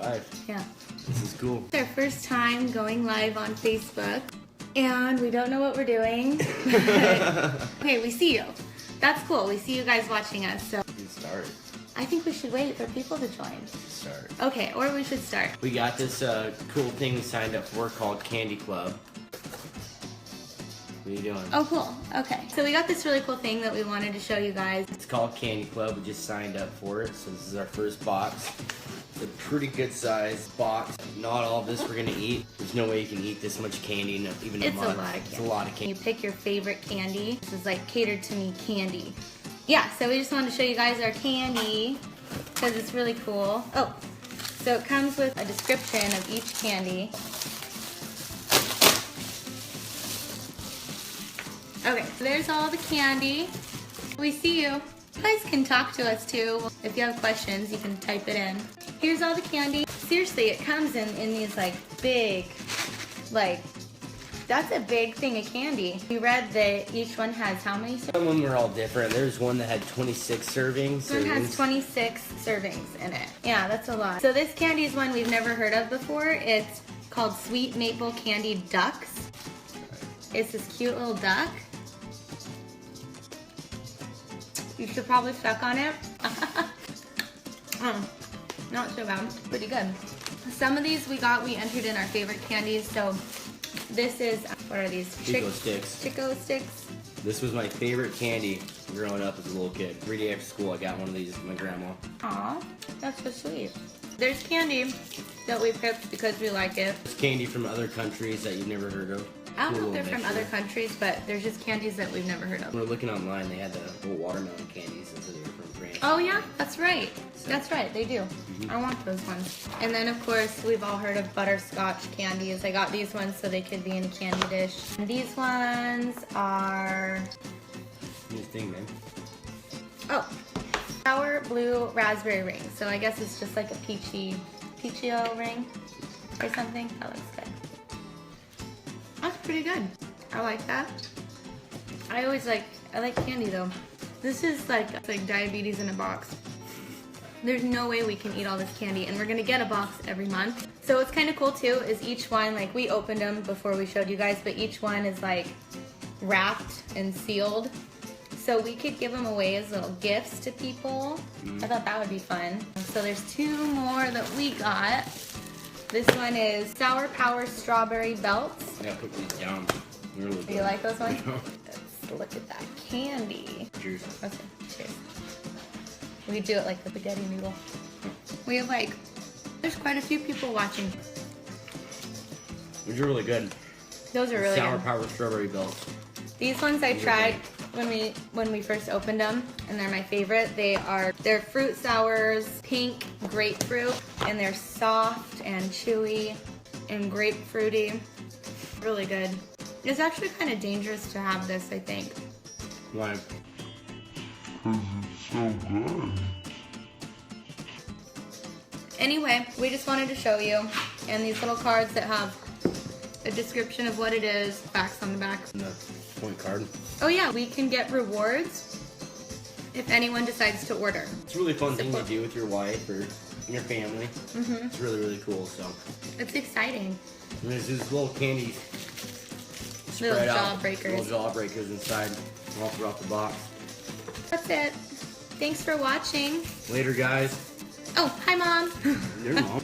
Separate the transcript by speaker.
Speaker 1: live.
Speaker 2: Yeah.
Speaker 1: This is cool.
Speaker 2: It's our first time going live on Facebook, and we don't know what we're doing. Okay, we see you. That's cool. We see you guys watching us. So
Speaker 1: Let's start.
Speaker 2: I think we should wait for people to join.
Speaker 1: Start.
Speaker 2: Okay, or we should start.
Speaker 1: We got this cool thing we signed up for called Candy Club. What are you doing?
Speaker 2: Oh, cool. Okay. So we got this really cool thing that we wanted to show you guys.
Speaker 1: It's called Candy Club. We just signed up for it, so this is our first box. It's a pretty good size box. Not all of this we're gonna eat. There's no way you can eat this much candy in even a month.
Speaker 2: It's a lot of candy.
Speaker 1: It's a lot of candy.
Speaker 2: You pick your favorite candy. This is like catered to me candy. Yeah, so we just wanted to show you guys our candy because it's really cool. Oh, so it comes with a description of each candy. Okay, so there's all the candy. We see you. You guys can talk to us too. If you have questions, you can type it in. Here's all the candy. Seriously, it comes in these like big, like, that's a big thing of candy. We read that each one has how many servings?
Speaker 1: Some of them were all different. There's one that had 26 servings.
Speaker 2: This one has 26 servings in it. Yeah, that's a lot. So this candy is one we've never heard of before. It's called Sweet Maple Candy Ducks. It's this cute little duck. You should probably suck on it. Not so bad, pretty good. Some of these we entered in our favorite candies. So this is, what are these?
Speaker 1: Chico Sticks.
Speaker 2: Chico Sticks.
Speaker 1: This was my favorite candy growing up as a little kid. Every day after school, I got one of these with my grandma.
Speaker 2: Aw, that's so sweet. There's candy that we picked because we like it.
Speaker 1: It's candy from other countries that you've never heard of.
Speaker 2: I don't know
Speaker 1: Cool
Speaker 2: if they're
Speaker 1: little
Speaker 2: from other
Speaker 1: mixture.
Speaker 2: countries, but there's just candies that we've never heard of.
Speaker 1: When we're looking online, they had the little watermelon candies, and so they were from France.
Speaker 2: Oh yeah, that's right. That's right, they do. I want those ones. And then of course, we've all heard of butterscotch candies. I got these ones so they could be in a candy dish. And these ones are,
Speaker 1: New thing, man.
Speaker 2: oh, sour blue raspberry ring. So I guess it's just like a peachio ring or something. That looks good. That's pretty good. I like that. I like candy though. This is like diabetes in a box. There's no way we can eat all this candy, and we're gonna get a box every month. So what's kind of cool too is each one, like we opened them before we showed you guys, but each one is like wrapped and sealed. So we could give them away as little gifts to people. I thought that would be fun. So there's two more that we got. This one is Sour Power Strawberry Belts.
Speaker 1: I gotta put these down. Really
Speaker 2: Do
Speaker 1: good.
Speaker 2: you like those ones? Let's look at that candy.
Speaker 1: Cheers.
Speaker 2: Okay, cheers. We could do it like the spaghetti noodle. We have there's quite a few people watching.
Speaker 1: These are really good.
Speaker 2: Those are really
Speaker 1: Sour
Speaker 2: good.
Speaker 1: Power Strawberry Belts.
Speaker 2: These ones I tried when we first opened them, and they're my favorite. They're fruit sours, pink grapefruit, and they're soft and chewy and grapefruity. Really good. It's actually kind of dangerous to have this, I think.
Speaker 1: Why?
Speaker 3: It's so good.
Speaker 2: Anyway, we just wanted to show you, and these little cards that have a description of what it is, facts on the back.
Speaker 1: And the point card.
Speaker 2: Oh yeah, we can get rewards if anyone decides to order.
Speaker 1: It's a really fun thing to
Speaker 2: Support.
Speaker 1: do with your wife or your family. It's really, really cool. So,
Speaker 2: It's exciting.
Speaker 1: and there's these little candies
Speaker 2: Little
Speaker 1: spread out.
Speaker 2: jawbreakers.
Speaker 1: Little jawbreakers inside, all throughout the box.
Speaker 2: That's it. Thanks for watching.
Speaker 1: Later, guys.
Speaker 2: Oh, hi Mom.
Speaker 1: Your mom.